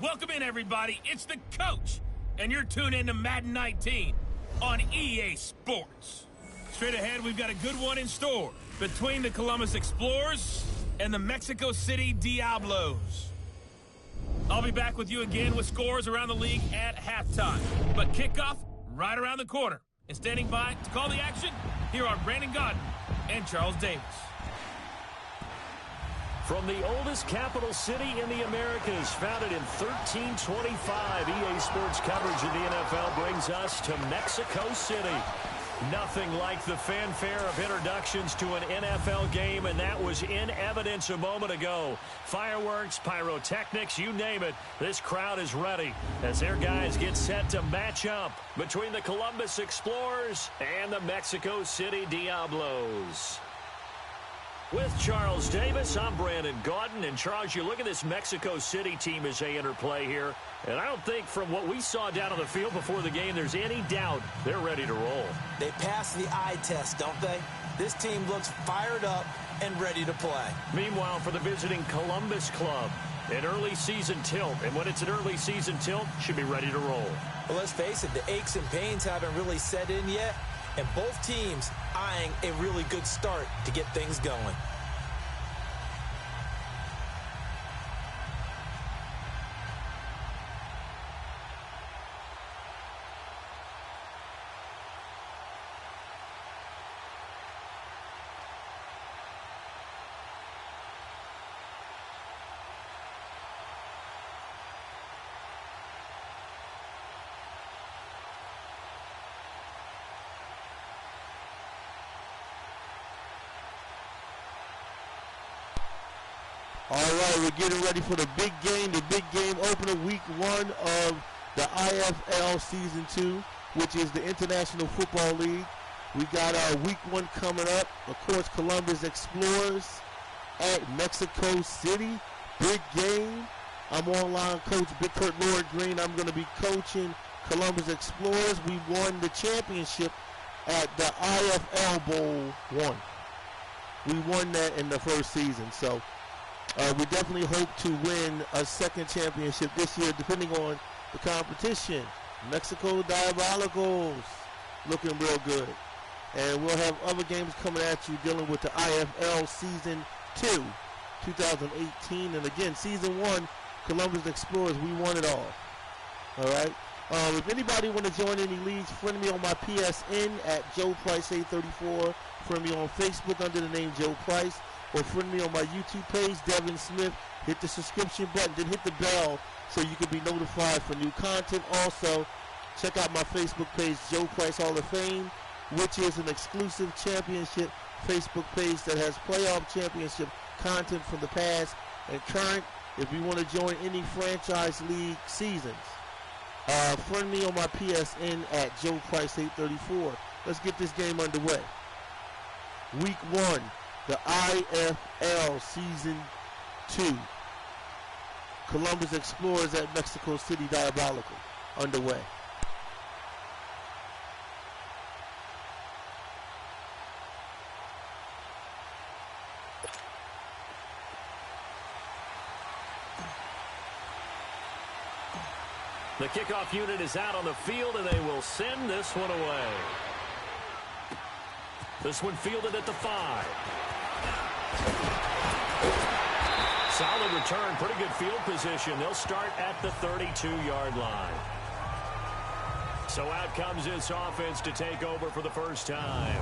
Welcome in, everybody. It's the coach, and you're tuned in to Madden 19 on EA Sports. Straight ahead, we've got a good one in store between the Columbus Explorers and the Mexico City Diablos. I'll be back with you again with scores around the league at halftime. But kickoff right around the corner. And standing by to call the action, here are Brandon Godden and Charles Davis. From the oldest capital city in the Americas, founded in 1325, EA Sports coverage of the NFL brings us to Mexico City. Nothing like the fanfare of introductions to an NFL game, and that was in evidence a moment ago. Fireworks, pyrotechnics, you name it, this crowd is ready as their guys get set to match up between the Columbus Explorers and the Mexico City Diablos. With Charles Davis, I'm Brandon Godden. And Charles, you look at this Mexico City team as they interplay here, and I don't think from what we saw down on the field before the game there's any doubt they're ready to roll. They passed the eye test, don't they? This team looks fired up and ready to play. Meanwhile, for the visiting Columbus club, an early season tilt. And when it's an early season tilt, should be ready to roll. Well, let's face it, the aches and pains haven't really set in yet. And both teams eyeing a really good start to get things going. All right, we're getting ready for the big game opener, week 1 of the IFL Season 2, which is the International Football League. We got our week 1 coming up. Of course, Columbus Explorers at Mexico City. Big game. I'm online coach Big Kurt Lord Green. I'm going to be coaching Columbus Explorers. We won the championship at the IFL Bowl 1. We won that in the first season, so we definitely hope to win a second championship this year, depending on the competition. Mexico Diabolicals looking real good. And we'll have other games coming at you dealing with the IFL Season 2, 2018. And again, Season 1, Columbus Explorers, we won it all. All right? If anybody want to join any leagues, friend me on my PSN at Joe Price 834. Friend me on Facebook under the name Joe Price. Or friend me on my YouTube page, Devin Smith. Hit the subscription button, then hit the bell so you can be notified for new content. Also, check out my Facebook page, Joe Price Hall of Fame, which is an exclusive championship Facebook page that has playoff championship content from the past and current. If you want to join any franchise league seasons, friend me on my PSN at Joe Price 834. Let's get this game underway. Week 1. The IFL Season 2. Columbus Explorers at Mexico City Diabolical. Underway. The kickoff unit is out on the field, and they will send this one away. This one fielded at the 5. Solid return, pretty good field position. They'll start at the 32-yard line. So out comes this offense to take over for the first time.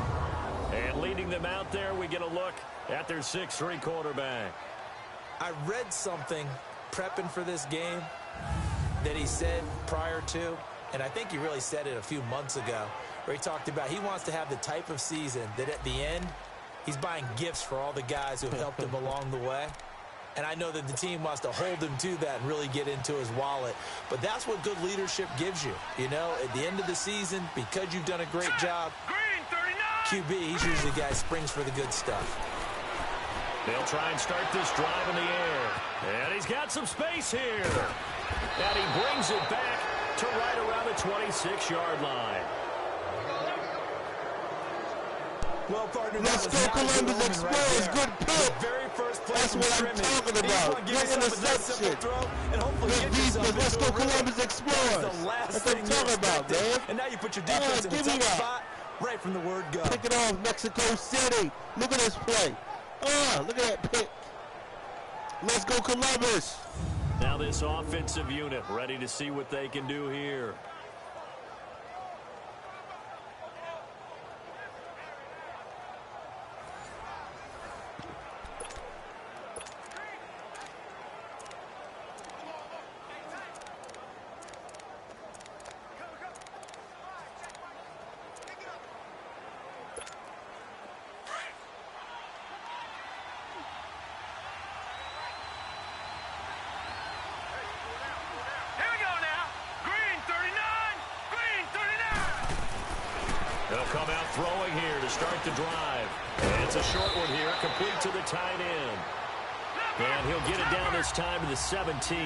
And leading them out there, we get a look at their 6'3" quarterback. I read something prepping for this game that he said prior to, and I think he really said it a few months ago, where he talked about he wants to have the type of season that at the end, he's buying gifts for all the guys who have helped him along the way. And I know that the team wants to hold him to that and really get into his wallet. But that's what good leadership gives you. You know, at the end of the season, because you've done a great job, QB, he's usually the guy who springs for the good stuff. They'll try and start this drive in the air. And he's got some space here. And he brings it back to right around the 26-yard line. Well, partner, let's go Columbus Explorers. Good pick. Very first play That's what I'm talking about. Good interception. Good defense. Let's go Columbus Explorers. That's what I'm talking about, man. And now you put your defense in a tough spot right from the word go. Pick it off, Mexico City. Look at this play. Look at that pick. Let's go Columbus. Now this offensive unit ready to see what they can do here. They'll come out throwing here to start the drive. And it's a short one here, complete to the tight end. And he'll get it down this time to the 17.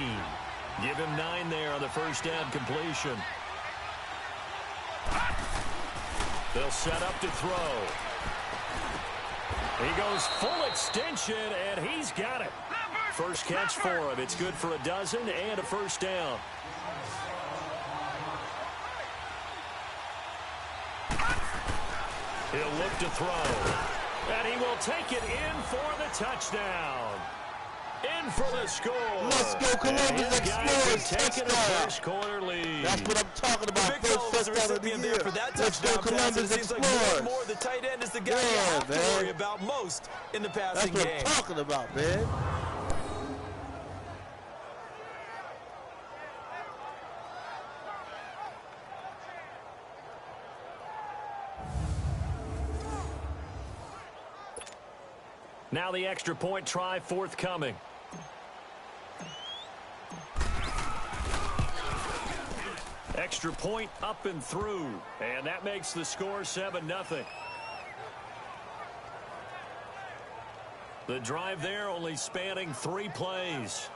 Give him 9 there on the first down completion. They'll set up to throw. He goes full extension, and he's got it. First catch for him. It's good for a dozen and a first down. He'll look to throw. And he will take it in for the touchdown. In for the score. Let's go Columbus Explorers. Taking a first-quarter lead. That's what I'm talking about. First touchdown of the year. Let's go Columbus Explorers. Like more the tight end is the guy you have to worry about most in the passing game. That's what I'm talking about, man. Now the extra point try forthcoming. Extra point up and through. And that makes the score 7-0. The drive there only spanning 3 plays.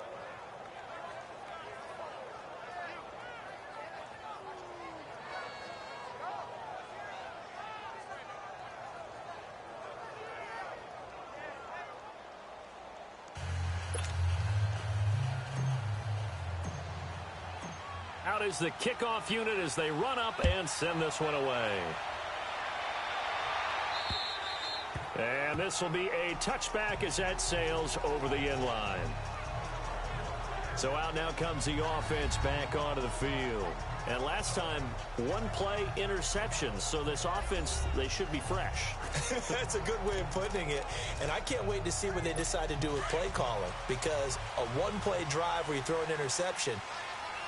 Out is the kickoff unit as they run up and send this one away. And this will be a touchback as that sails over the end line. So out now comes the offense back onto the field. And last time, 1-play interception. So this offense, they should be fresh. That's a good way of putting it. And I can't wait to see what they decide to do with play calling. Because a 1-play drive where you throw an interception,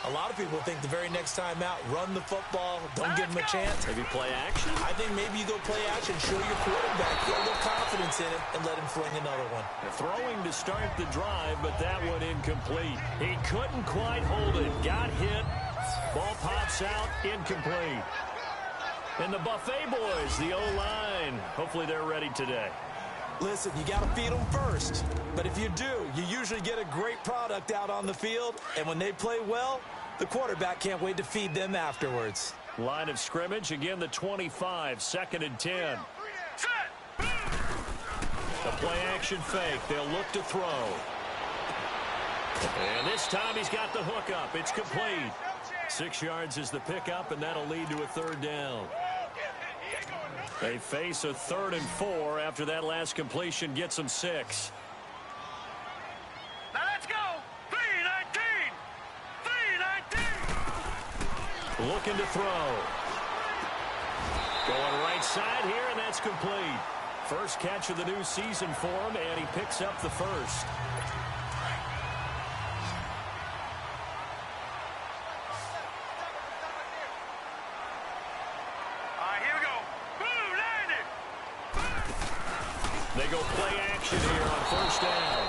a lot of people think the very next time out, run the football, don't give him a chance. Maybe play action? I think maybe you go play action, show your quarterback, get a little confidence in him, and let him fling another one. Throwing to start the drive, but that one incomplete. He couldn't quite hold it. Got hit. Ball pops out, incomplete. And the Buffet boys, the O-line, hopefully they're ready today. Listen, you got to feed them first. But if you do, you usually get a great product out on the field. And when they play well, the quarterback can't wait to feed them afterwards. Line of scrimmage, again the 25, 2nd and 10. A play action fake. They'll look to throw. And this time he's got the hook up. It's complete. 6 yards is the pickup, and that'll lead to a 3rd down. They face a 3rd and 4 after that last completion gets them 6. Now let's go. 3-19. 3-19. Looking to throw. Going right side here, and that's complete. First catch of the new season for him, and he picks up the first. They go play action here on 1st down.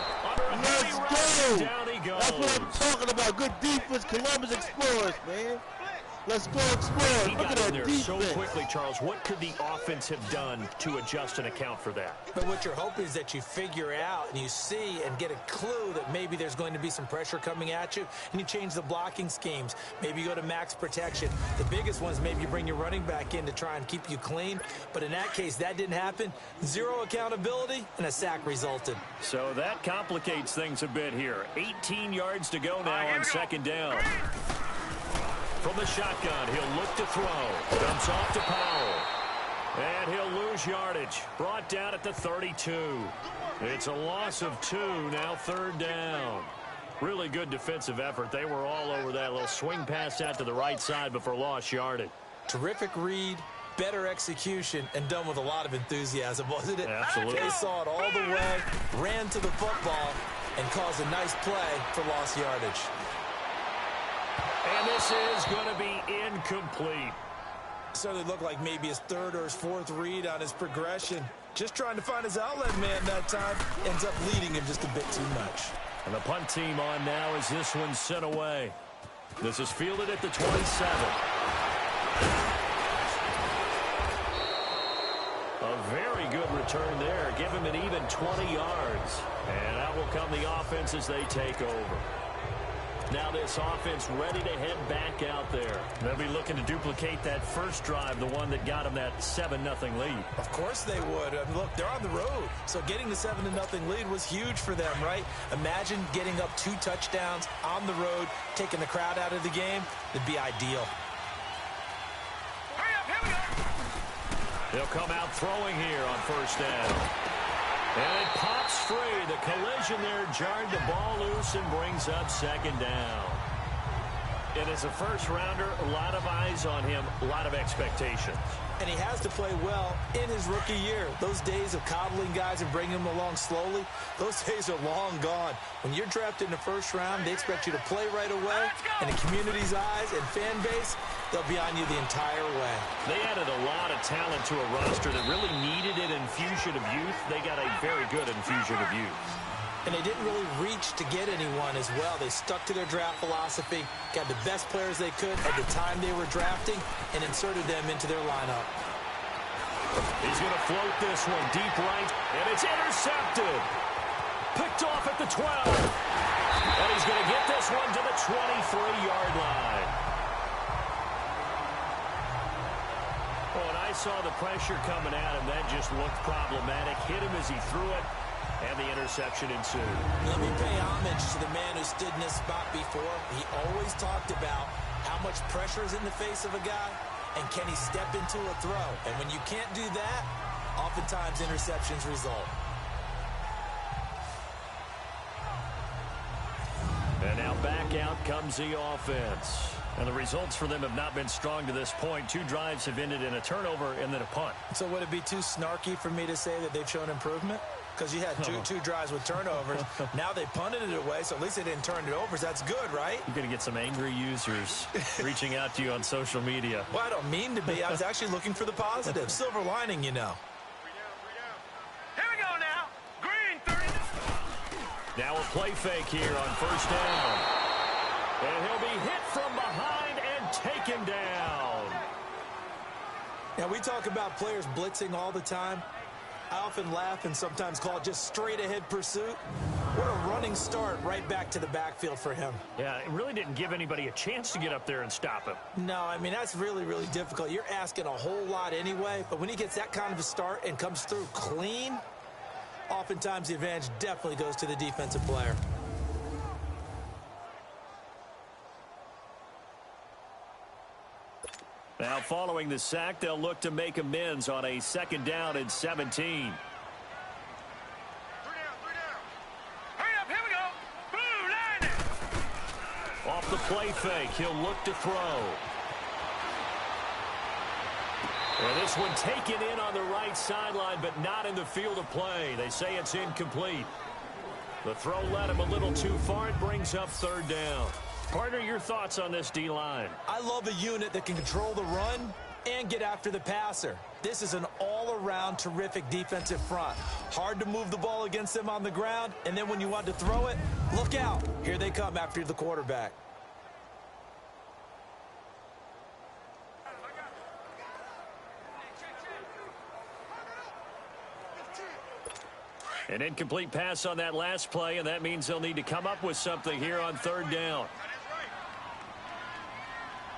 Let's go. Down he goes. That's what I'm talking about. Good defense, Columbus Explorers, man. Let's go explore. He got in there so quickly, Charles. What could the offense have done to adjust and account for that? But what you're hoping is that you figure out and you see and get a clue that maybe there's going to be some pressure coming at you, and you change the blocking schemes. Maybe you go to max protection. The biggest one is maybe you bring your running back in to try and keep you clean. But in that case, that didn't happen. Zero accountability, and a sack resulted. So that complicates things a bit here. 18 yards to go now on second down. From the shotgun, he'll look to throw. Dumps off to Powell. And he'll lose yardage. Brought down at the 32. It's a loss of 2, now third down. Really good defensive effort. They were all over that little swing pass out to the right side before lost yardage. Terrific read, better execution, and done with a lot of enthusiasm, wasn't it? Absolutely. They saw it all the way, ran to the football, and caused a nice play for lost yardage. And this is going to be incomplete. Certainly looked like maybe his third or his fourth read on his progression. Just trying to find his outlet man that time. Ends up leading him just a bit too much. And the punt team on now as this one's sent away. This is fielded at the 27. A very good return there. Give him an even 20 yards. And that will come the offense as they take over. Now this offense ready to head back out there. They'll be looking to duplicate that first drive, the one that got them that 7-0 lead. Of course they would. I mean, look, they're on the road. So getting the 7-0 lead was huge for them, right? Imagine getting up 2 touchdowns on the road, taking the crowd out of the game. It'd be ideal. Hurry up, here we go. They'll come out throwing here on first down. And it pops free. The collision there jarred the ball loose and brings up second down. And as a first-rounder, a lot of eyes on him, a lot of expectations. And he has to play well in his rookie year. Those days of coddling guys and bringing them along slowly, those days are long gone. When you're drafted in the first round, they expect you to play right away. And the community's eyes and fan base, they'll be on you the entire way. They added a lot of talent to a roster that really needed an infusion of youth. They got a very good infusion of youth. And they didn't really reach to get anyone as well. They stuck to their draft philosophy, got the best players they could at the time they were drafting, and inserted them into their lineup. He's going to float this one deep right, and it's intercepted. Picked off at the 12. And he's going to get this one to the 23-yard line. Oh, and I saw the pressure coming at him. That just looked problematic. Hit him as he threw it. And the interception ensued. Let me pay homage to the man who stood in this spot before. He always talked about how much pressure is in the face of a guy, and can he step into a throw. And when you can't do that, oftentimes interceptions result. And now back out comes the offense. And the results for them have not been strong to this point. 2 drives have ended in a turnover and then a punt. So would it be too snarky for me to say that they've shown improvement? Because you had two drives with turnovers. Now they punted it away, so at least they didn't turn it over. So that's good, right? You're going to get some angry users reaching out to you on social media. Well, I don't mean to be. I was actually looking for the positive. Silver lining, you know. Here we go now. Green 30. Now a play fake here on first down. And he'll be hit from behind and taken down. Now, we talk about players blitzing all the time. I often laugh and sometimes call it just straight-ahead pursuit. What a running start right back to the backfield for him. Yeah, it really didn't give anybody a chance to get up there and stop him. No, I mean, that's really, really difficult. You're asking a whole lot anyway, but when he gets that kind of a start and comes through clean, oftentimes the advantage definitely goes to the defensive player. Now, following the sack, they'll look to make amends on a second down and 17. 3 down. Hurry up, here we go. Blue line it. Off the play fake, he'll look to throw. And this one taken in on the right sideline, but not in the field of play. They say it's incomplete. The throw led him a little too far. It brings up third down. Partner, your thoughts on this D-line? I love a unit that can control the run and get after the passer. This is an all-around terrific defensive front. Hard to move the ball against them on the ground, and then when you want to throw it, look out. Here they come after the quarterback. An incomplete pass on that last play, and that means they'll need to come up with something here on third down.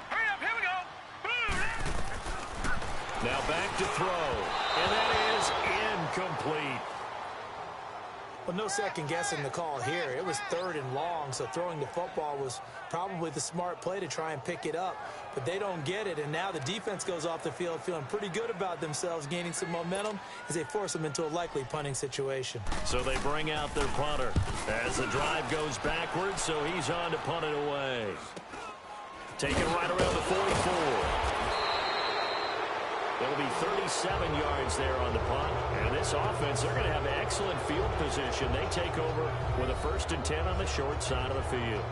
Hurry up, here we go. Now back to throw, and that is incomplete. Well, no second guessing the call here. It was 3rd and long, so throwing the football was probably the smart play to try and pick it up. But they don't get it, and now the defense goes off the field feeling pretty good about themselves, gaining some momentum as they force them into a likely punting situation. So they bring out their punter as the drive goes backwards, so he's on to punt it away. Taken right around the 44. It'll be 37 yards there on the punt. And this offense, they're going to have excellent field position. They take over with a 1st and 10 on the short side of the field.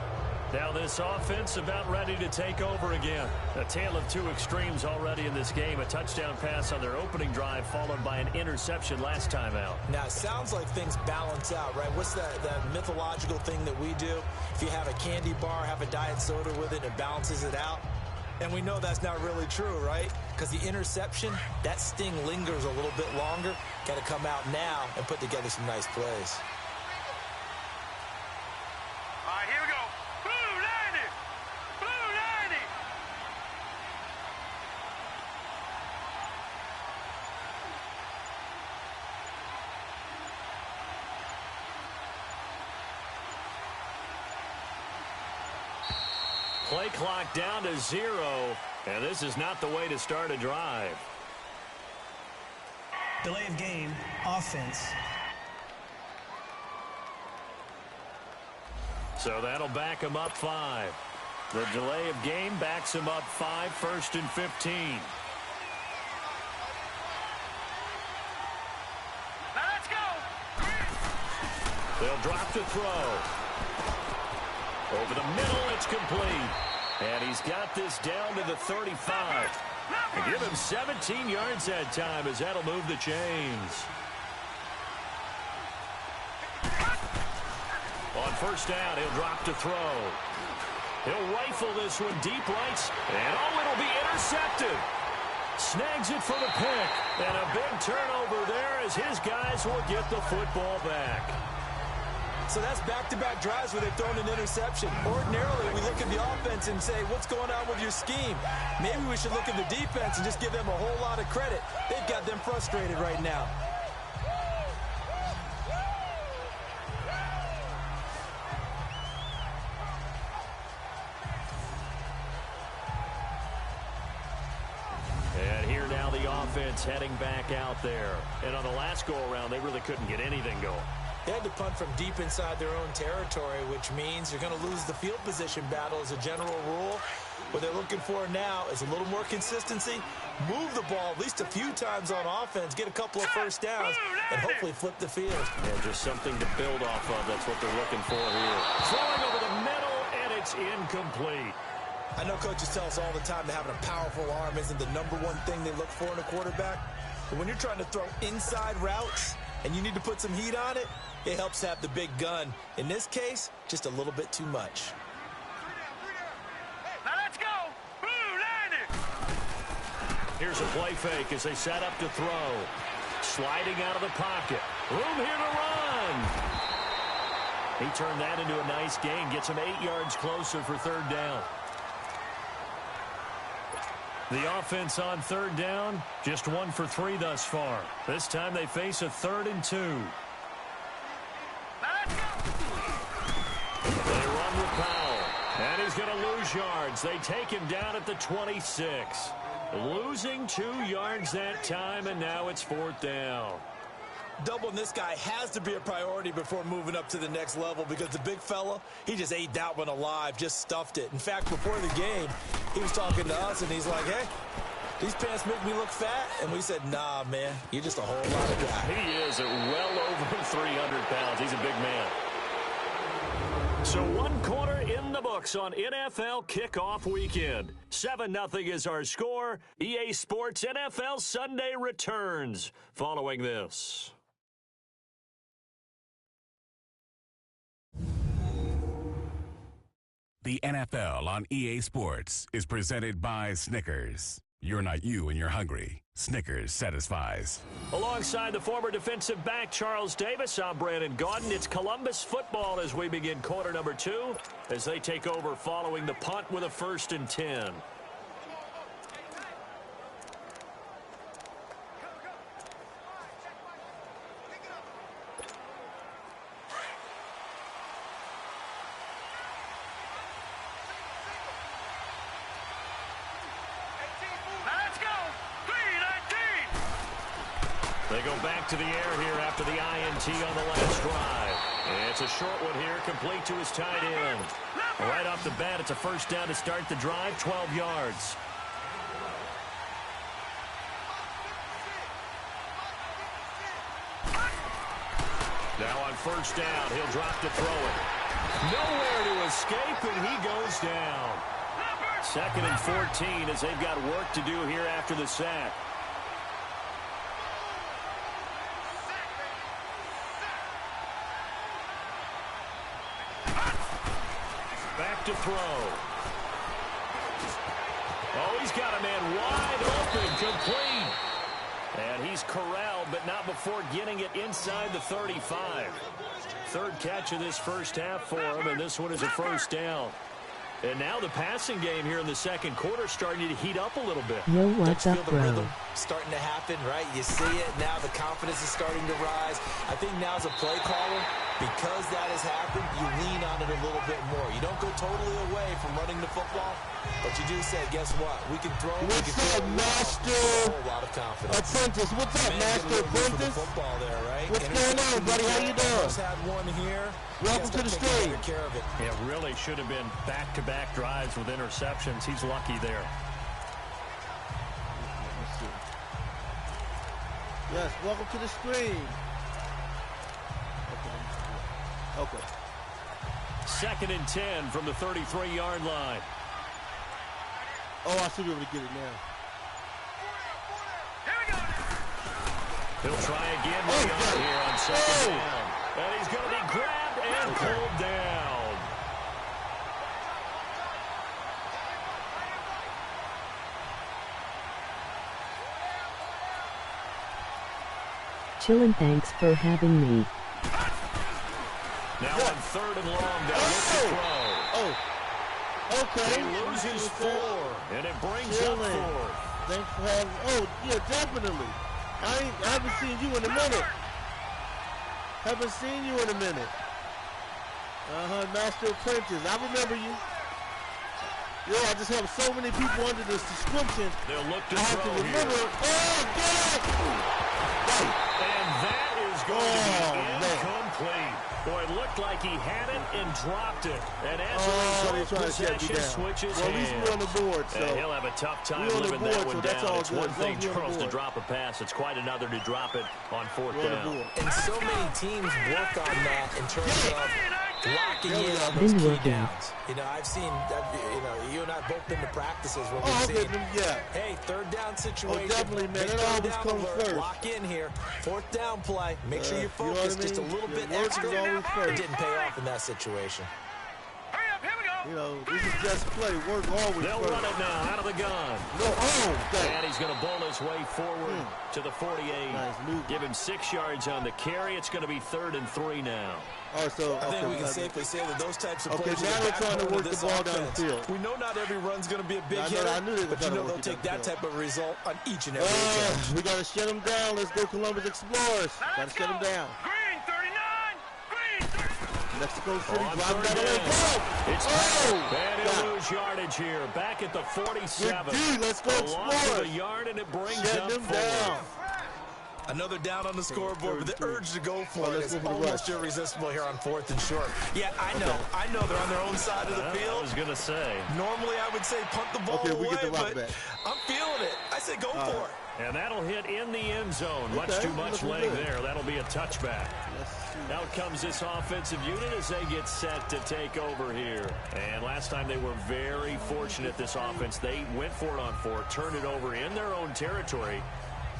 Now this offense about ready to take over again. A tale of two extremes already in this game. A touchdown pass on their opening drive followed by an interception last time out. Now, it sounds like things balance out, right? What's that mythological thing that we do? If you have a candy bar, have a diet soda with it, it balances it out. And we know that's not really true, right? Because the interception, that sting lingers a little bit longer. Got to come out now and put together some nice plays. All right, here we go. Blue 90. Blue 90. Play clock down to 0, and this is not the way to start a drive. Delay of game, offense. So that'll back him up 5. The delay of game backs him up 5, 1st and 15. Now let's go. They'll drop to throw. Over the middle, it's complete. And he's got this down to the 35. And give him 17 yards that time as that'll move the chains. On 1st down, he'll drop to throw. He'll rifle this one deep right, and it'll be intercepted. Snags it for the pick, and a big turnover there as his guys will get the football back. So that's back-to-back drives where they've thrown an interception. Ordinarily, we look at the offense and say, what's going on with your scheme? Maybe we should look at the defense and just give them a whole lot of credit. They've got them frustrated right now. And here now the offense heading back out there. And on the last go-around, they really couldn't get anything going. They had to punt from deep inside their own territory, which means you're going to lose the field position battle as a general rule. What they're looking for now is a little more consistency, move the ball at least a few times on offense, get a couple of 1st downs, and hopefully flip the field. And just something to build off of. That's what they're looking for here. Throwing over the middle, and it's incomplete. I know coaches tell us all the time that having a powerful arm isn't the #1 thing they look for in a quarterback. But when you're trying to throw inside routes and you need to put some heat on it, it helps have the big gun. In this case, just a little bit too much. Now let's go. Blue 90. Here's a play fake as they set up to throw. Sliding out of the pocket. Room here to run. He turned that into a nice gain. Gets him 8 yards closer for 3rd down. The offense on 3rd down, just 1 for 3 thus far. This time they face a 3rd and 2. They run with Powell, and he's going to lose yards. They take him down at the 26. Losing 2 yards that time, and now it's 4th down. Doubling this guy has to be a priority before moving up to the next level because the big fella, he just ate that one alive, just stuffed it. In fact, before the game, he was talking to us, and he's like, hey, these pants make me look fat. And we said, nah, man, you're just a whole lot of guy. He is at well over 300 pounds. He's a big man. So 1 quarter in the books on NFL kickoff weekend. 7-0 is our score. EA Sports NFL Sunday returns following this. The NFL on EA Sports is presented by Snickers. You're not you and you're hungry. Snickers satisfies. Alongside the former defensive back Charles Davis, I'm Brandon Gaudin. It's Columbus football as we begin quarter number 2 as they take over following the punt with a 1st and 10. They go back to the air here after the INT on the last drive. And it's a short one here, complete to his tight end. Right off the bat, it's a 1st down to start the drive, 12 yards. Now on 1st down, he'll drop to throw it. Nowhere to escape, and he goes down. 2nd and 14 as they've got work to do here after the sack. Back to throw. Oh, he's got a man wide open, complete. And he's corralled, but not before getting it inside the 35. 3rd catch of this 1st half for him, and this one is a 1st down. And now the passing game here in the 2nd quarter starting to heat up a little bit. Yo, what's up, bro? Rhythm starting to happen, right? You see it. Now the confidence is starting to rise. I think now as a play caller, because that has happened, you lean on it a little bit more. You don't go totally away from running the football, but you do say, guess what? We can throw. What's up, Master? A whole lot of confidence. Apprentice, what's up, Master Apprentice? Football there, right? What's going on, buddy? How you doing? Just had one here. Welcome to the stream. Care of it. It really should have been back-to-back drives with interceptions. He's lucky there. Yes, welcome to the stream. Okay. 2nd and 10 from the 33-yard line. Oh, I should be able to get it now. He'll try again here on 2nd down. And he's going to be grabbed and pulled down. Chillin', thanks for having me. Now on 3rd and long, down with the throw. Oh, okay. He loses 4, and it brings up 4th. Thanks for having. Oh, yeah, definitely. I haven't seen you in a minute. Haven't seen you in a minute. Master Apprentice. I remember you. Yo, I just have so many people under this description. They'll look to I have to throw remember. here. Oh, God! And that is going to be incomplete. Boy, it looked like he had it and dropped it. And as a result, possession switches well, at least we're on the board, so. And he'll have a tough time living that one down. It's one thing, Charles, to drop a pass. It's quite another to drop it on 4th down. And so many teams work on that in terms of locking in on those key downs. You know, I've seen, you and I both been to practices where we've seen, hey, 3rd down situation. Oh, definitely, man. It always comes first. Lock in here. 4th down play. Make sure you focus just a little bit extra. It didn't pay off in that situation. You know, this is just play. Work always They'll first. run it now out of the gun. And he's going to bowl his way forward to the 48. Nice move. Give him 6 yards on the carry. It's going to be 3rd and 3 now. Oh, so, I think we can safely say that those types of plays now they're trying to work the ball down the field. We know not every run's going to be a big hitter, but you know they'll take that type of result on each and every occasion. We got to shut them down. Let's go Columbus Explorers. Got to shut them down. Green 39! Green 39! Mexico City driving down the lane. It's and he'll lose yardage here. Back at the 47. Let's go Explorers. A yard, and it brings Shut up them 4. down. Another down on the scoreboard, but the urge to go for it is almost irresistible here on 4th and short. Yeah, I know they're on their own side of the field. I was going to say. Normally I would say punt the ball away, we get the rock but back. I'm feeling it. I say go for it. And that'll hit in the end zone. Much too much leg there. That'll be a touchback. Out comes this offensive unit as they get set to take over here. And last time they were very fortunate, this offense. They went for it on 4, turned it over in their own territory.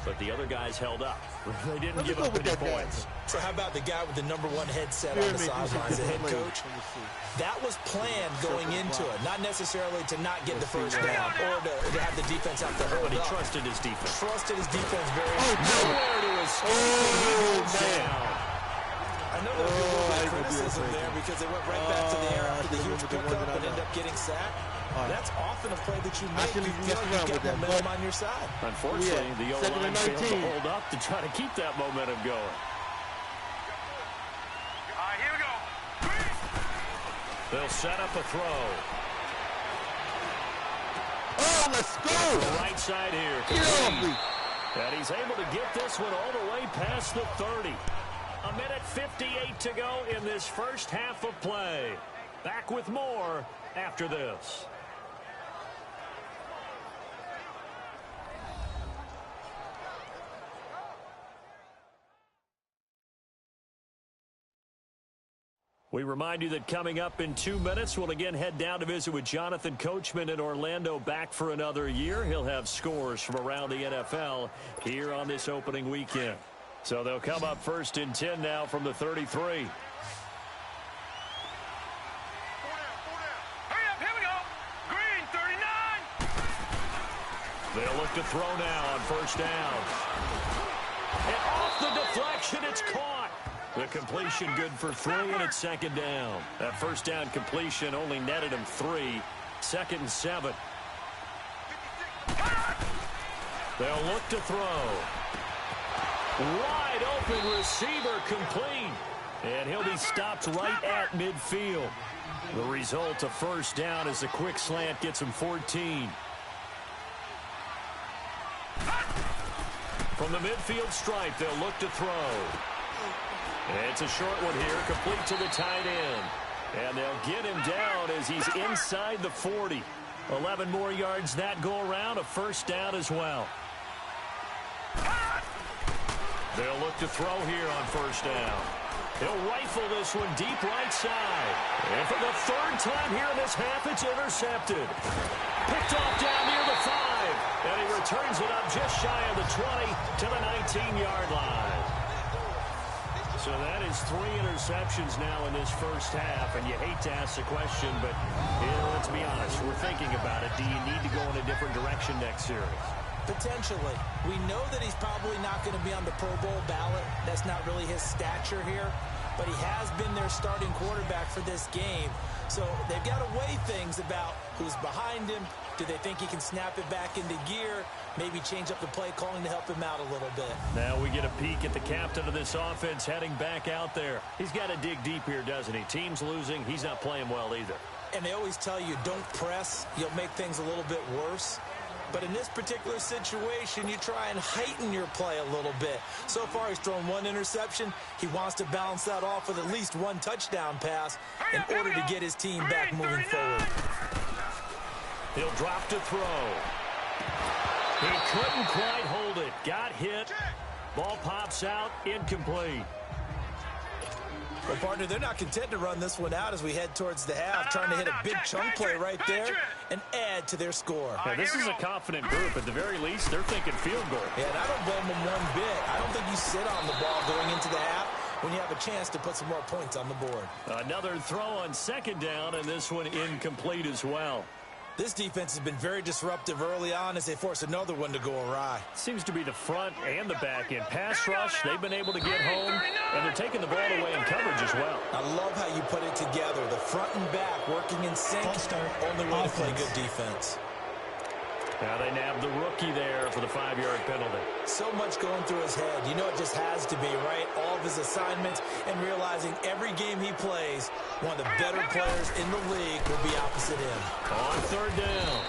but the other guys held up. They didn't give up any points. So how about the guy with the number 1 headset on the sidelines, the head coach? That was planned going into it, not necessarily to not get the first down or to have the defense have to hold up. But he trusted his defense. Trusted his defense very much. Nowhere to escape. Down. I know there was a little bit of criticism there because they went right back to the air after the huge pickup and ended up getting sacked. That's often a play that you make. You feel you get momentum on your side. Unfortunately, the O-line failed to hold up to try to keep that momentum going. Here we go. They'll set up a throw. Oh, let's go. The right side here. Get off me. And he's able to get this one all the way past the 30. A minute 58 to go in this first half of play. Back with more after this. We remind you that coming up in 2 minutes, we'll again head down to visit with Jonathan Coachman in Orlando, back for another year. He'll have scores from around the NFL here on this opening weekend. So they'll come up 1st and 10 now from the 33. Hurry up, here we go. Green, 39. They'll look to throw now on 1st down. And off the deflection, it's caught. The completion good for 3, and it's 2nd down. That 1st down completion only netted him 3. 2nd and 7. They'll look to throw. Wide open receiver complete. And he'll be stopped right at midfield. The result of 1st down is a quick slant gets him 14. From the midfield stripe, they'll look to throw. It's a short one here, complete to the tight end. And they'll get him down as he's inside the 40. 11 more yards that go around, a 1st down as well. They'll look to throw here on 1st down. He'll rifle this one deep right side. And for the 3rd time here in this half, it's intercepted. Picked off down near the 5. And he returns it up just shy of the 20 to the 19-yard line. So that is 3 interceptions now in this first half, and you hate to ask the question, but let's be honest, we're thinking about it. Do you need to go in a different direction next series? Potentially. We know that he's probably not going to be on the Pro Bowl ballot. That's not really his stature here, but he has been their starting quarterback for this game. So they've got to weigh things about who's behind him. Do they think he can snap it back into gear? Maybe change up the play calling to help him out a little bit. Now we get a peek at the captain of this offense heading back out there. He's got to dig deep here, doesn't he? Team's losing. He's not playing well either. And they always tell you, don't press. You'll make things a little bit worse. But in this particular situation, you try and heighten your play a little bit. So far, he's thrown 1 interception. He wants to balance that off with at least 1 touchdown pass in order to get his team back moving forward. He'll drop to throw. He couldn't quite hold it. Got hit. Ball pops out. Incomplete. Well, partner, they're not content to run this one out as we head towards the half, trying to hit a big chunk play right there and add to their score. Now, this is a confident group. At the very least, they're thinking field goal. Yeah, and I don't blame them one bit. I don't think you sit on the ball going into the half when you have a chance to put some more points on the board. Another throw on 2nd down, and this one incomplete as well. This defense has been very disruptive early on as they force another one to go awry. Seems to be the front and the back end. Pass rush, they've been able to get home, and they're taking the ball away in coverage as well. I love how you put it together. The front and back working in sync. Only way to play good defense. Now they nabbed the rookie there for the 5-yard penalty. So much going through his head. You know it just has to be, right? All of his assignments and realizing every game he plays, one of the better players in the league will be opposite him. On 3rd down,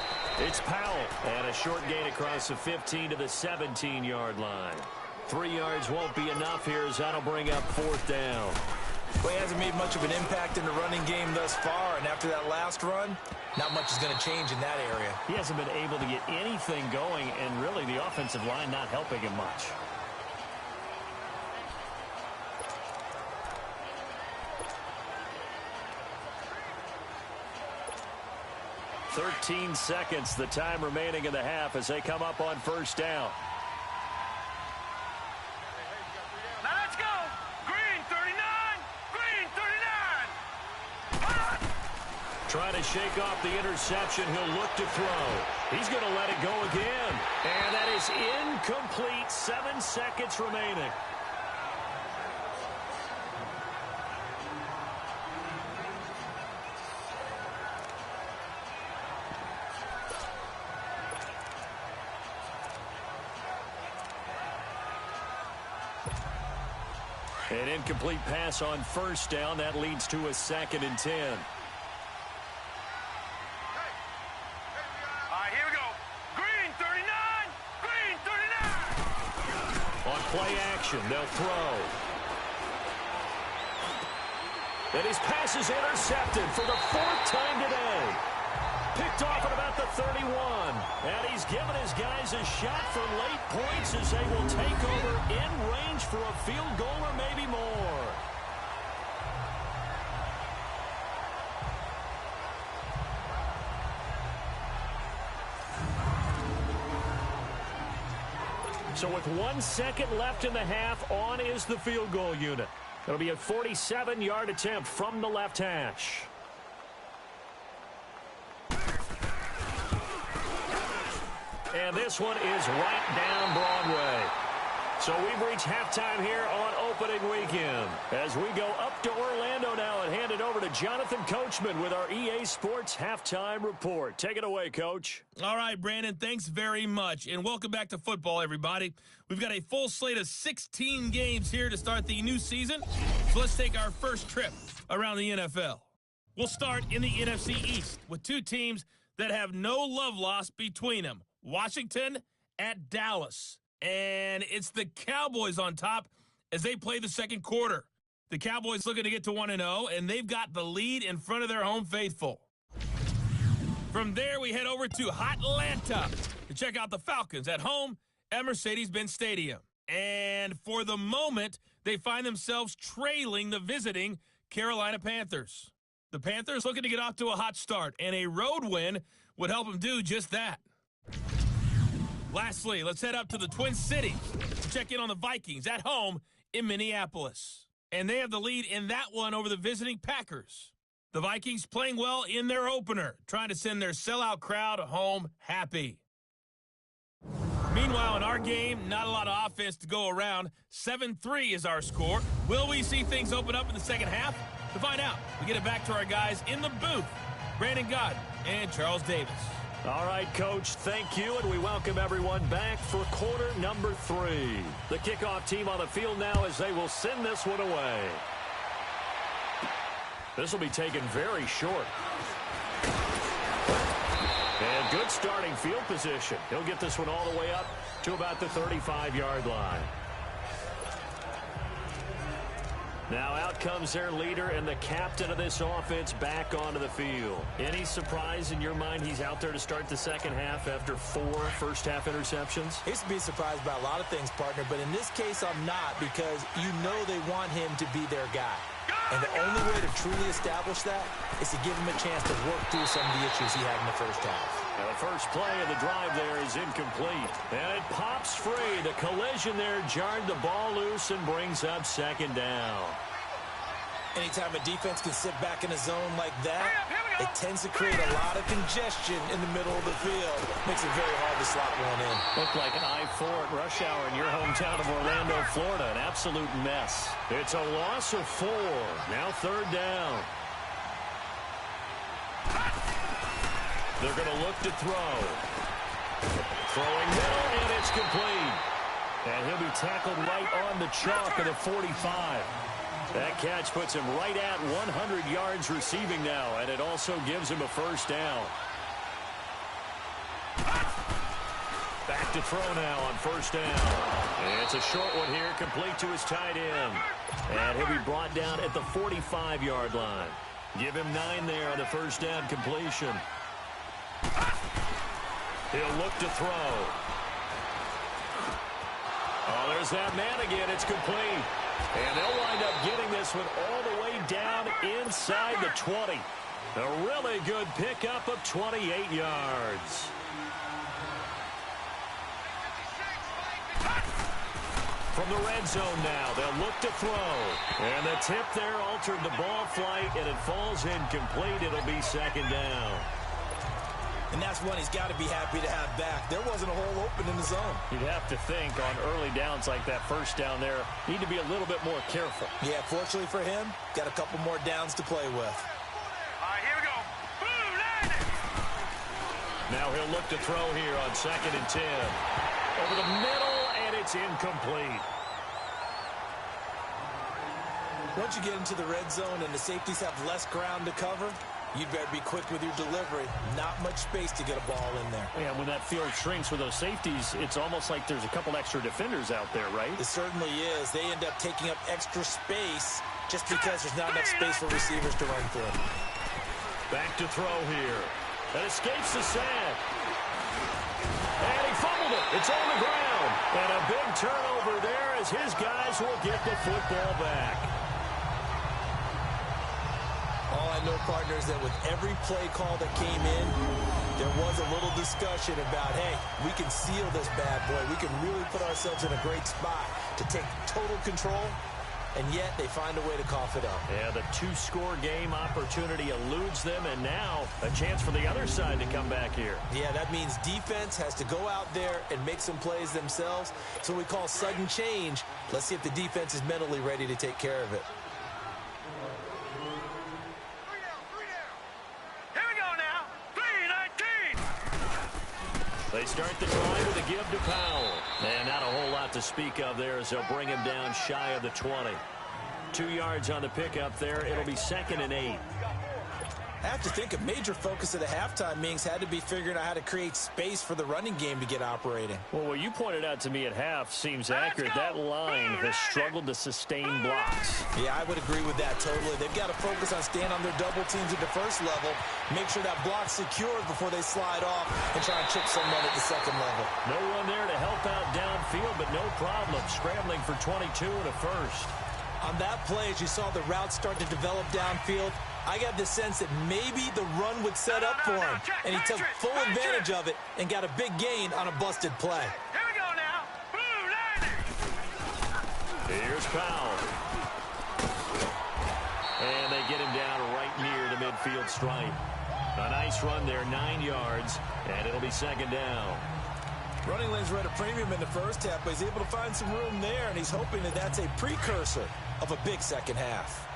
it's Powell. And a short gain across the 15 to the 17-yard line. 3 yards won't be enough here as that'll bring up 4th down. Well, he hasn't made much of an impact in the running game thus far, and after that last run, not much is going to change in that area. He hasn't been able to get anything going, and really the offensive line not helping him much. .13 seconds, the time remaining in the half as they come up on 1st down. Trying to shake off the interception. He'll look to throw. He's going to let it go again. And that is incomplete. 7 seconds remaining. An incomplete pass on first down. That leads to a 2nd and 10. All right, here we go. Green 39! Green 39! On play action, they'll throw. And his pass is intercepted for the 4th time today. Picked off at about the 31. And he's given his guys a shot for late points as they will take over in range for a field goal or maybe more. So with 1 second left in the half, on is the field goal unit. It'll be a 47-yard attempt from the left hash. And this one is right down Broadway. So we've reached halftime here on opening weekend. As we go up to Orlando now and hand it over to Jonathan Coachman with our EA Sports Halftime Report. Take it away, Coach. All right, Brandon, thanks very much. And welcome back to football, everybody. We've got a full slate of 16 games here to start the new season. So let's take our first trip around the NFL. We'll start in the NFC East with two teams that have no love lost between them. Washington at Dallas. And it's the Cowboys on top as they play the second quarter. The Cowboys looking to get to 1-0, and they've got the lead in front of their home faithful. From there, we head over to Atlanta to check out the Falcons at home at Mercedes-Benz Stadium. And for the moment, they find themselves trailing the visiting Carolina Panthers. The Panthers looking to get off to a hot start, and a road win would help them do just that. Lastly, let's head up to the Twin Cities to check in on the Vikings at home in Minneapolis. And they have the lead in that one over the visiting Packers. The Vikings playing well in their opener, trying to send their sellout crowd home happy. Meanwhile, in our game, not a lot of offense to go around. 7-3 is our score. Will we see things open up in the second half? To find out, we get it back to our guys in the booth, Brandon Gott and Charles Davis. All right, Coach, thank you, and we welcome everyone back for quarter number 3. The kickoff team on the field now as they will send this one away. This will be taken very short. And good starting field position. He'll get this one all the way up to about the 35-yard line. Now out comes their leader and the captain of this offense back onto the field. Any surprise in your mind he's out there to start the second half after 4 first-half interceptions? He's to be surprised by a lot of things, partner, but in this case I'm not, because you know they want him to be their guy. And the only way to truly establish that is to give him a chance to work through some of the issues he had in the first half. And the first play of the drive there is incomplete. And it pops free. The collision there jarred the ball loose and brings up second down. Anytime a defense can sit back in a zone like that, it tends to create a lot of congestion in the middle of the field. Makes it very hard to slot one in. Looked like an I-4 at rush hour in your hometown of Orlando, Florida. An absolute mess. It's a loss of 4. Now third down. They're going to look to throw. Throwing middle, and it's complete. And he'll be tackled right on the chalk of the 45. That catch puts him right at 100 yards receiving now, and it also gives him a first down. Back to throw now on first down. And it's a short one here, complete to his tight end. And he'll be brought down at the 45-yard line. Give him 9 there on the first down completion. He'll look to throw. Oh, there's that man again. It's complete. And they'll wind up getting this one all the way down inside the 20. A really good pickup of 28 yards. From the red zone now, they'll look to throw. And the tip there altered the ball flight, and it falls incomplete. It'll be second down. And that's one he's got to be happy to have back. There wasn't a hole open in the zone. You'd have to think on early downs like that first down there, need to be a little bit more careful. Yeah, fortunately for him, got a couple more downs to play with. All right, here we go. Boom, landed. Now he'll look to throw here on 2nd and 10. Over the middle, and it's incomplete. Once you get into the red zone and the safeties have less ground to cover, you'd better be quick with your delivery. Not much space to get a ball in there. Yeah, when that field shrinks with those safeties, it's almost like there's a couple extra defenders out there, right? It certainly is. They end up taking up extra space just because there's not enough space for receivers to run through. Back to throw here. That escapes the sack. And he fumbled it. It's on the ground. And a big turnover there as his guys will get the football back. All I know, partner, is that with every play call that came in, there was a little discussion about, hey, we can seal this bad boy. We can really put ourselves in a great spot to take total control, and yet they find a way to cough it up. Yeah, the 2-score game opportunity eludes them, and now a chance for the other side to come back here. Yeah, that means defense has to go out there and make some plays themselves. It's what we call sudden change. Let's see if the defense is mentally ready to take care of it. They start the drive with a give to Powell. And not a whole lot to speak of there as they'll bring him down shy of the 20. 2 yards on the pickup there. It'll be 2nd and 8. I have to think a major focus of the halftime meetings had to be figuring out how to create space for the running game to get operating. Well, what you pointed out to me at half seems accurate. That line has struggled to sustain blocks. Yeah, I would agree with that totally. They've got to focus on staying on their double teams at the first level, make sure that block's secured before they slide off and try and chip someone at the second level. No one there to help out downfield, but no problem scrambling for 22 and a first. On that play, as you saw the route start to develop downfield, I got the sense that maybe the run would set up for him, and he took full advantage of it and got a big gain on a busted play. Here we go now. Boom, landed. Here's Powell. And they get him down right near the midfield stripe. A nice run there, 9 yards, and it'll be 2nd down. Running lanes were at a premium in the first half, but he's able to find some room there, and he's hoping that that's a precursor of a big second half.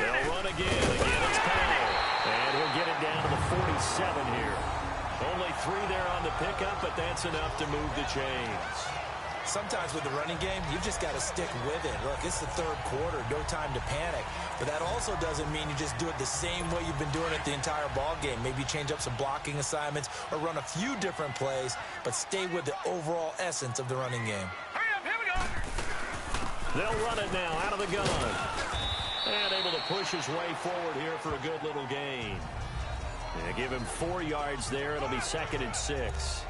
They'll run again. Again, it's Powell. And he'll get it down to the 47 here. Only 3 there on the pickup, but that's enough to move the chains. Sometimes with the running game, you've just got to stick with it. Look, it's the third quarter, no time to panic. But that also doesn't mean you just do it the same way you've been doing it the entire ball game. Maybe change up some blocking assignments or run a few different plays, but stay with the overall essence of the running game. Hurry up, here we go. They'll run it now out of the gun. And able to push his way forward here for a good little gain. Yeah, give him 4 yards there. It'll be 2nd and 6.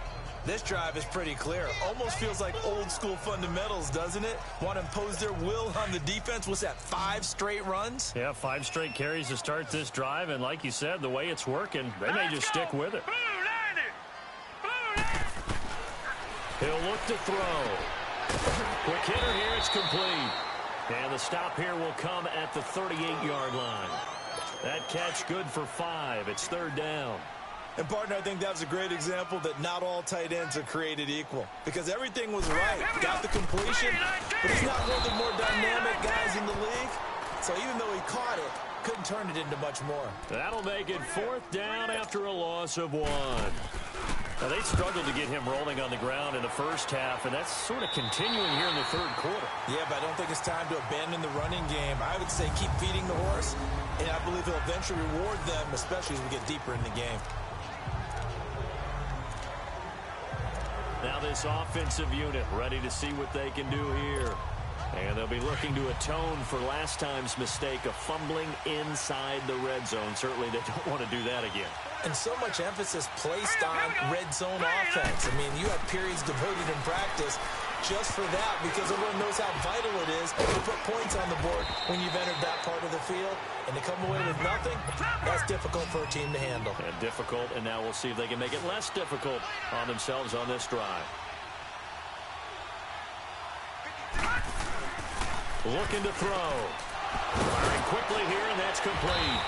This drive is pretty clear. Almost feels like old school fundamentals, doesn't it? Want to impose their will on the defense. What's that, 5 straight runs? Yeah, 5 straight carries to start this drive. And like you said, the way it's working, they may just stick with it. Boom, landed. Boom, landed. He'll look to throw. Quick hitter here. It's complete. And the stop here will come at the 38-yard line. That catch good for 5. It's 3rd down. And, partner, I think that was a great example that not all tight ends are created equal. Because everything was right. Got the completion, but he's not one of the more dynamic guys in the league. So even though he caught it, couldn't turn it into much more. That'll make it 4th down after a loss of 1. Now, they struggled to get him rolling on the ground in the first half, and that's sort of continuing here in the 3rd quarter. Yeah, but I don't think it's time to abandon the running game. I would say keep feeding the horse, and I believe he'll eventually reward them, especially as we get deeper in the game. Now this offensive unit ready to see what they can do here. And they'll be looking to atone for last time's mistake of fumbling inside the red zone. Certainly they don't want to do that again. And so much emphasis placed on red zone offense. I mean, you had periods devoted in practice just for that, because everyone knows how vital it is to put points on the board when you've entered that part of the field. And to come away with nothing, that's difficult for a team to handle. And difficult, and now we'll see if they can make it less difficult on themselves on this drive. Looking to throw. Firing quickly here, and that's complete.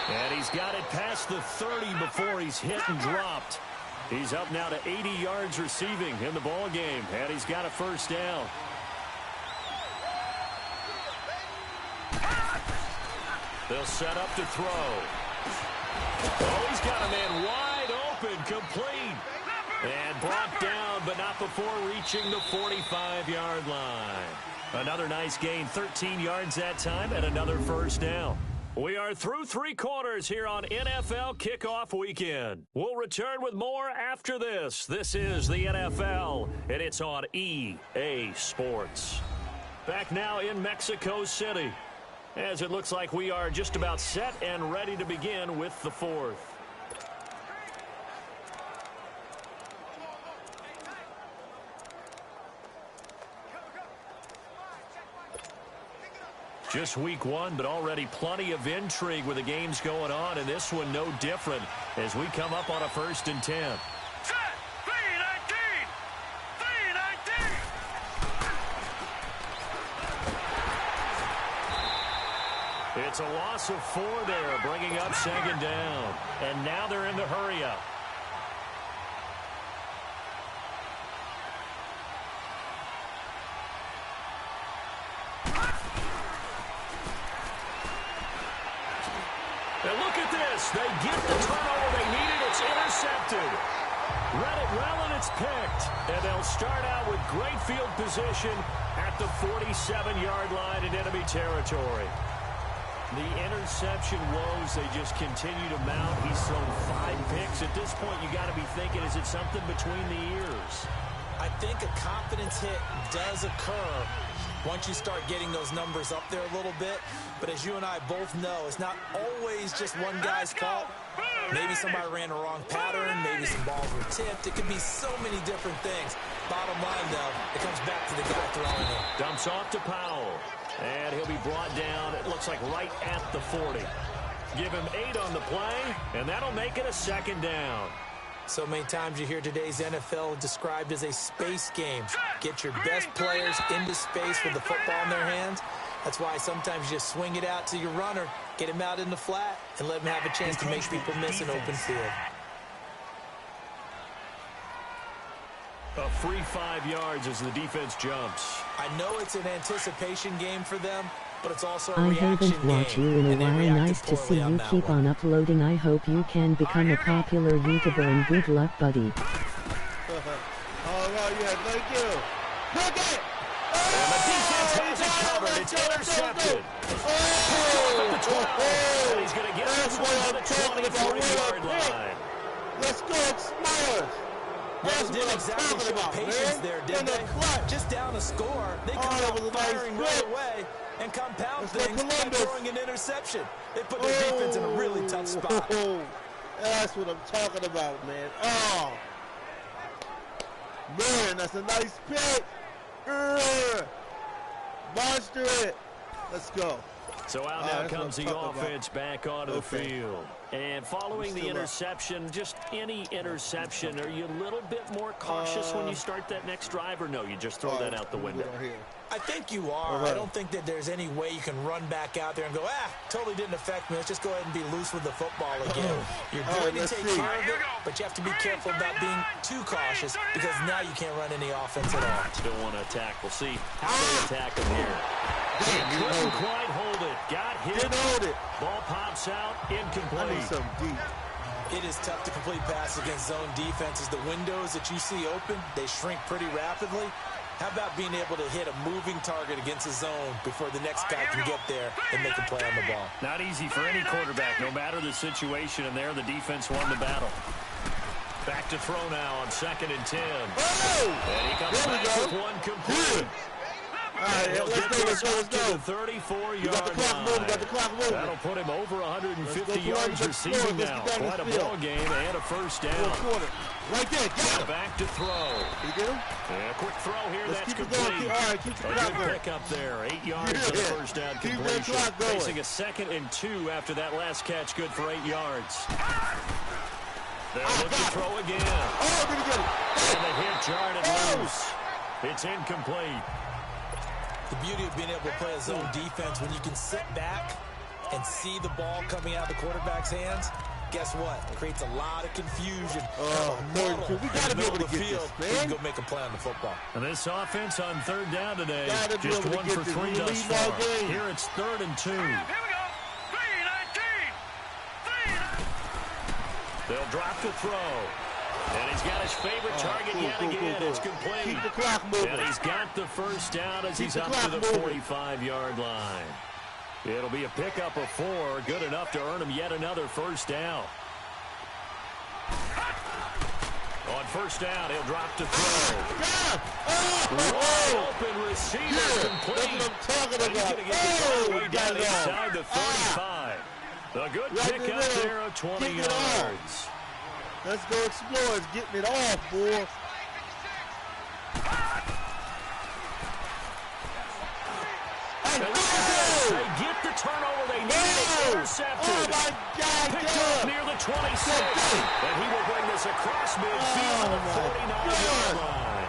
And he's got it past the 30 before he's hit and dropped. He's up now to 80 yards receiving in the ball game, and he's got a first down. They'll set up to throw. Oh, he's got a man wide open, complete. And brought down, but not before reaching the 45-yard line. Another nice gain, 13 yards that time, and another first down. We are through three quarters here on NFL Kickoff Weekend. We'll return with more after this. This is the NFL, and it's on EA Sports. Back now in Mexico City, as it looks like we are just about set and ready to begin with the fourth. Just week one, but already plenty of intrigue with the games going on, and this one no different as we come up on a 1st and 10. Set. 3-19. 3-19. It's a loss of 4 there, bringing up 2nd down. And now they're in the hurry-up. And look at this. They get the turnover they needed. It's intercepted. Read it well, and it's picked. And they'll start out with great field position at the 47-yard line in enemy territory. The interception woes, they just continue to mount. He's thrown 5 picks. At this point, you got to be thinking, is it something between the ears? I think a confidence hit does occur once you start getting those numbers up there a little bit. But as you and I both know, it's not always just one guy's fault. Maybe somebody ran a wrong pattern. Maybe some balls were tipped. It could be so many different things. Bottom line, though, it comes back to the guy throwing it. Dumps off to Powell. And he'll be brought down, it looks like right at the 40. Give him 8 on the play, and that'll make it a 2nd down. So many times you hear today's NFL described as a space game. Get your best players into space with the football in their hands. That's why sometimes you just swing it out to your runner, get him out in the flat, and let him have a chance to make people miss an open field. A free 5 yards as the defense jumps. I know it's an anticipation game for them, but it's also a I reaction haven't watched game. you in a and they while. reacted Nice to see poorly you on keep that one. on uploading. I hope you can become a popular YouTuber, and good luck, buddy. All right, yeah, thank you. Look it! And the defense has it covered. It's intercepted. And he's going to get this one to the 20-40-yard line. Let's go, Explorers! Well, That's they didn't what I'm exactly talking show about, patience man. there, did In the they? clutch. Just down a score, they come that out was a nice firing right grip. away and compound Let's go things by Columbus. throwing an interception. They put their defense in a really tough spot. That's what I'm talking about, man. Oh. Man, that's a nice pick. Monster it. Let's go. So out now comes the offense back onto the field. And following the interception, just any interception, are you a little bit more cautious when you start that next drive, or no, you just throw that out the window? I think you are. I don't think that there's any way you can run back out there and go, totally didn't affect me. Let's just go ahead and be loose with the football again. You're going to take care of it, but you have to be careful about being too cautious because now you can't run any offense at all. Still want to attack. We'll see how they attack him here. He couldn't quite hold it. Got hit. Didn't hold it. Ball pops out. Incomplete. I need some deep. It is tough to complete passes against zone defenses. The windows that you see open, they shrink pretty rapidly. How about being able to hit a moving target against a zone before the next guy can get there and make a play on the ball? Not easy for any quarterback, no matter the situation, and there the defense won the battle. Back to throw now on 2nd and 10. Oh! And he comes back with one complete. right, let's go. To the 34-yard Got the clock moving. line. Got the clock moving. That'll put him over 150 Let's yards go. receiving Let's now. get down Quite a this field. ball game and a first down. Fourth quarter. Right there. Got him. Back to throw. You get him? Yeah, quick throw here. Let's That's keep it complete. going. All right, keep the A clock good going. pick up there. 8 yards Yeah. on the first down Keep that completion. clock going. Facing a 2nd and 2 after that last catch. Good for 8 yards. They'll look to throw again. Oh, did he get it? And the hit jarred it loose. It's incomplete. The beauty of being able to play a zone defense when you can sit back and see the ball coming out of the quarterback's hands, guess what? It creates a lot of confusion. Oh, no, we got to be able to get field, this, you man. can go make a play on the football. And this offense on 3rd down today, Gotta be just able to 1 get for this. 3 We thus lead all far. game. Here it's 3rd and 2. Here we go. 3-19. They'll drop to throw. And he's got his favorite target yet again. It's complete. Keep the clock moving. And he's got the first down as Keep he's the up clock to the moving. 45-yard line. It'll be a pickup of 4, good enough to earn him yet another first down. On first down, he'll drop to throw. Wide open receiver complete. That's what I'm talking And he's about. going to get the ball way Got down it all. inside the 35. A good Right in the pickup middle. there of 20 Getting it off. yards. Let's go Explorers. Getting it off, boy. They get the turnover they need. It's intercepted. Oh, my God. Picked up near the 26. And he will bring this across midfield to the 49-yard line.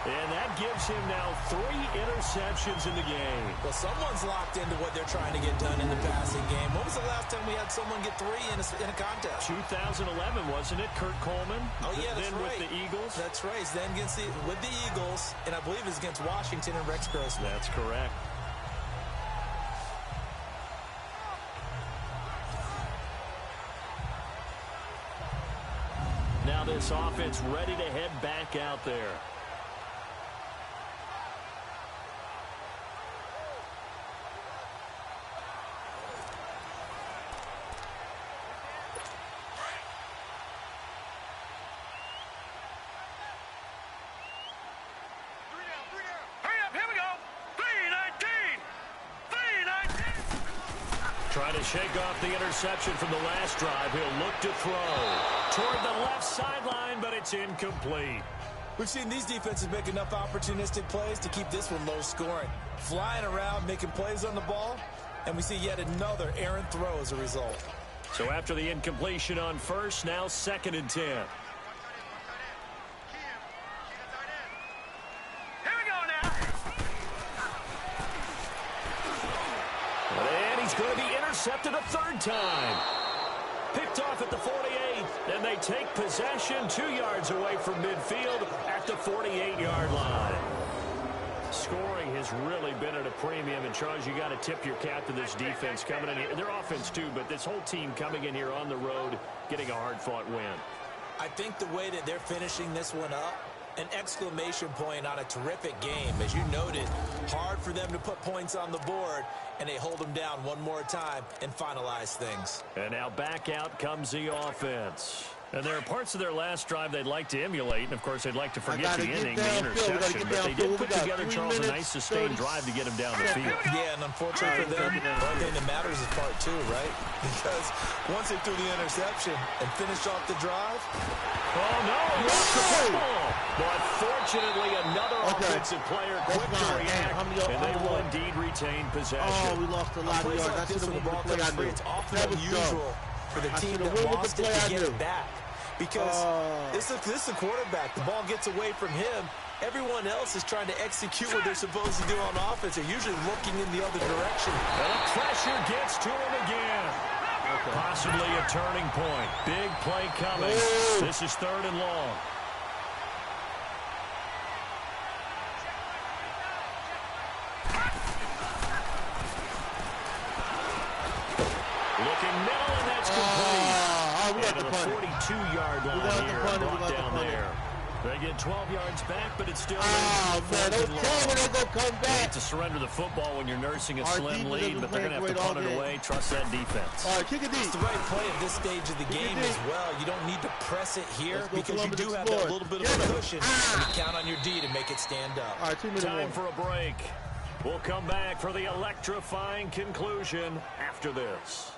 And that gives him now 3 interceptions in the game. Well, someone's locked into what they're trying to get done in the passing game. When was the last time we had someone get 3 in a contest? 2011, wasn't it? Kurt Coleman? Oh, yeah, that's then right. with the Eagles? That's right. He's then with the Eagles, and I believe it's against Washington and Rex Grossman. That's correct. Now this offense ready to head back out there. Hurry up, here we go. 3-19. 3-19. Trying to shake off the interception from the last drive. He'll look to throw toward the left sideline, but it's incomplete. We've seen these defenses make enough opportunistic plays to keep this one low scoring. Flying around, making plays on the ball, and we see yet another errant throw as a result. So after the incompletion on first, now 2nd and 10. Here we go now. And he's going to be intercepted a 3rd time. Picked off at the 48, and they take possession 2 yards away from midfield at the 48-yard line. Scoring has really been at a premium, and Charles, you got to tip your cap to this defense coming in here. Their offense too, but this whole team coming in here on the road, getting a hard-fought win. I think the way that they're finishing this one up, an exclamation point on a terrific game. As you noted, hard for them to put points on the board, and they hold them down one more time and finalize things. And now back out comes the offense. And there are parts of their last drive they'd like to emulate, and of course they'd like to forget the inning, the interception, but they did put together, Charles, a nice sustained drive to get him down the field. Yeah, and unfortunately for them, one thing that matters is part 2, right? Because once they threw the interception and finished off the drive. Oh, no! Lost the football! But fortunately, another offensive player quick to react, and they will indeed retain possession. Oh, we lost a lot of yards. I should have won the play I knew. It's often That was unusual for the team that lost it to get it back. Because this is a quarterback. The ball gets away from him. Everyone else is trying to execute what they're supposed to do on offense. They're usually looking in the other direction. And the pressure gets to him again. Possibly a turning point. Big play coming. This is 3rd and long. Looking middle, and that's complete. We got And the the punt. 42-yard line here, brought down there. They get 12 yards back, but it's still man, don't tell me they're going to come You back. hate to surrender the football when you're nursing a Our slim defense lead, has but been they're going to have to playing punt it great all away. Trust that defense. All right, kick it deep. It's the right play at this stage of the game as well. You don't need to press it here because you do have that little bit of a cushion. And you count on your D to make it stand up. All right, 2 minutes. Time for a break. We'll come back for the electrifying conclusion after this.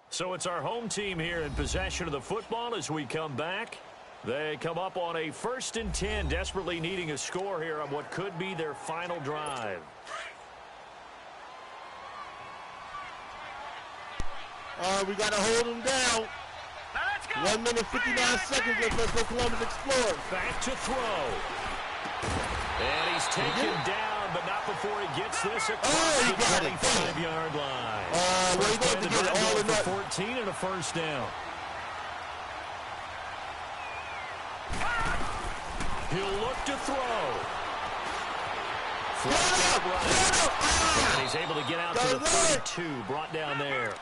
So it's our home team here in possession of the football as we come back. They come up on a 1st and 10, desperately needing a score here on what could be their final drive. We got to hold them down. 1 minute, 59 seconds left. Let's go Columbus Explorers. Back to throw. And he's taken down, but not before he gets this across the 25-yard line. Well, he's going to get it all in that. 14 and a first down. He'll look to throw. And he's able to get out to the 32, brought down there.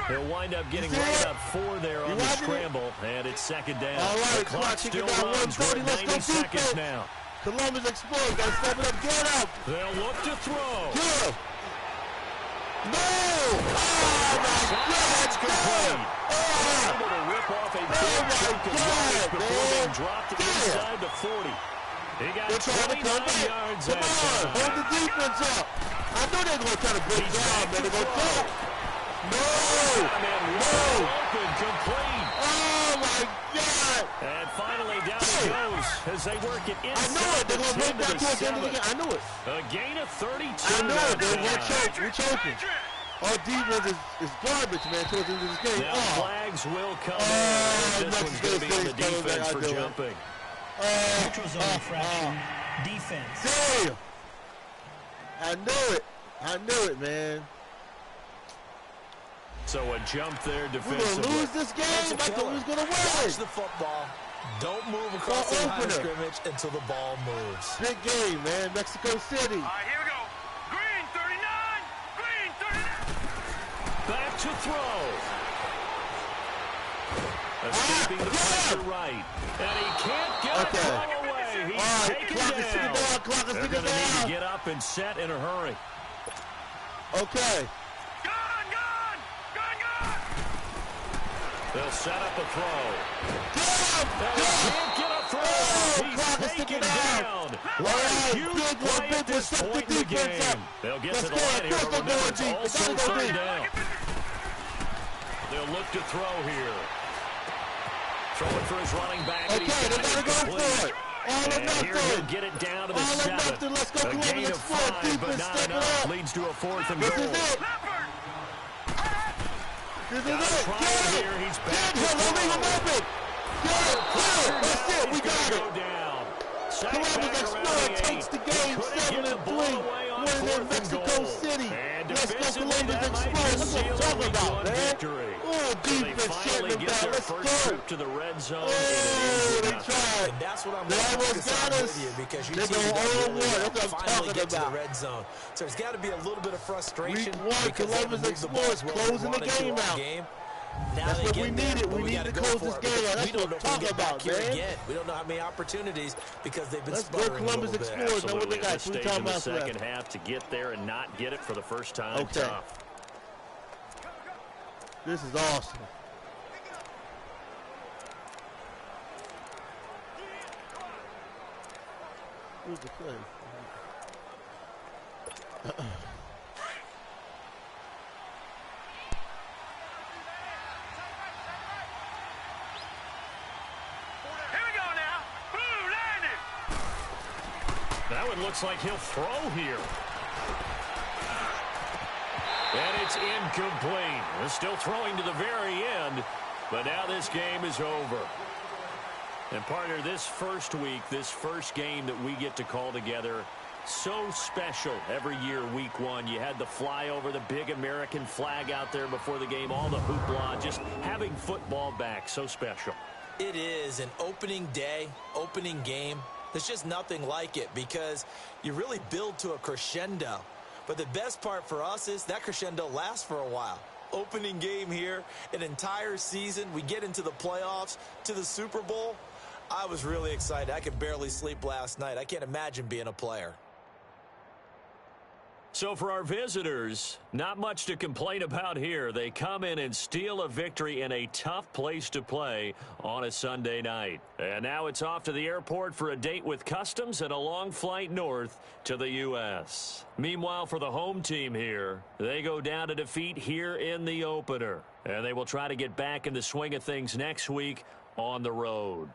He'll wind up getting right about 4 there on the scramble, and it's 2nd down. All right, the clock still runs. We're at 90 seconds now. Columbus Explorers, got to step it up, get up. They'll look to throw. Good. No! Oh, my God! That's complete. Able to rip off a big chunk of yards before being dropped inside the 40. He got 29 yards that time. Hold the defense up. I know they're going to try to break down, man. They're going to throw. No! Open, complete. Oh, my God! And finally down it goes as they work it inside. I know it. They're going to break down towards the end of the game. I knew it. A gain of 32. I know it. They're going to choke. We're choking. Our defense is garbage, man, towards the end of this game. Now flags will come in. This one's going to be on the defense for jumping. Neutral zone infraction. Defense. Damn! I knew it. I knew it, man. So a jump there We're defensively. going to lose this game. I thought we was going to Watch win. the football. Don't move across the line of scrimmage until the ball moves. Big game, man. Mexico City. All right, here we go. Green 39. Green 39. Back to throw. Escaping the pressure right. And he can't get the ball away. He's taken down. They're going to need to get up and set in a hurry. Okay. They'll set up a throw. He can't get a throw. He's taken down. Huge play at this point in the game. They'll get to the line here, but remember, it's also 3rd down. They'll look to throw here. Throwing for his running back. Okay, they got to go for it. All or And here nothing. he'll get it down to the All or 7. nothing. Let's go A gain of 5, but not enough. Leads to a 4th and This goal. is it. This is it. Get here. He's back to Get him. Leave him open. Get it. That's it. We got it. Columbus Explorer takes the game 7-3. Winning in Mexico City. Let's go Columbus Explorer. That's what I'm talking about, man. Oh, defense shutting them down. Let's go. To the red zone. Oh, they tried. And that's what I'm They almost focusing got on us. with you because you They're team going doesn't 0-1. really That's what I'm finally talking get to the about. red zone. So there's got to be a little bit of frustration. Week 1, because they Columbus moved the ball Explorers well they closing the wanted to game all out. game. Now That's they what get we there, needed. but We needed gotta to go close for this it game because out. That's we don't what know I'm if we talking get back about, here man. again. We don't know how many opportunities because they've been Let's go sputtering a Columbus little bit. Explorers. Know what they Absolutely. got. At this 3 stage in the timeouts second left. half to get there and not get it for the first time. Okay. Tough. This is awesome. Who's the play? Here we go now. Blue landed. That one looks like he'll throw here. And it's incomplete. They're still throwing to the very end, but now this game is over. And partner, this first week, this first game that we get to call together, so special every year, week 1. You had the flyover, the big American flag out there before the game, all the hoopla, just having football back, so special. It is an opening day, opening game. There's just nothing like it because you really build to a crescendo. But the best part for us is that crescendo lasts for a while. Opening game here, an entire season. We get into the playoffs, to the Super Bowl. I was really excited. I could barely sleep last night. I can't imagine being a player. So for our visitors, not much to complain about here. They come in and steal a victory in a tough place to play on a Sunday night. And now it's off to the airport for a date with Customs and a long flight north to the U.S. Meanwhile, for the home team here, they go down to defeat here in the opener. And they will try to get back in the swing of things next week on the road.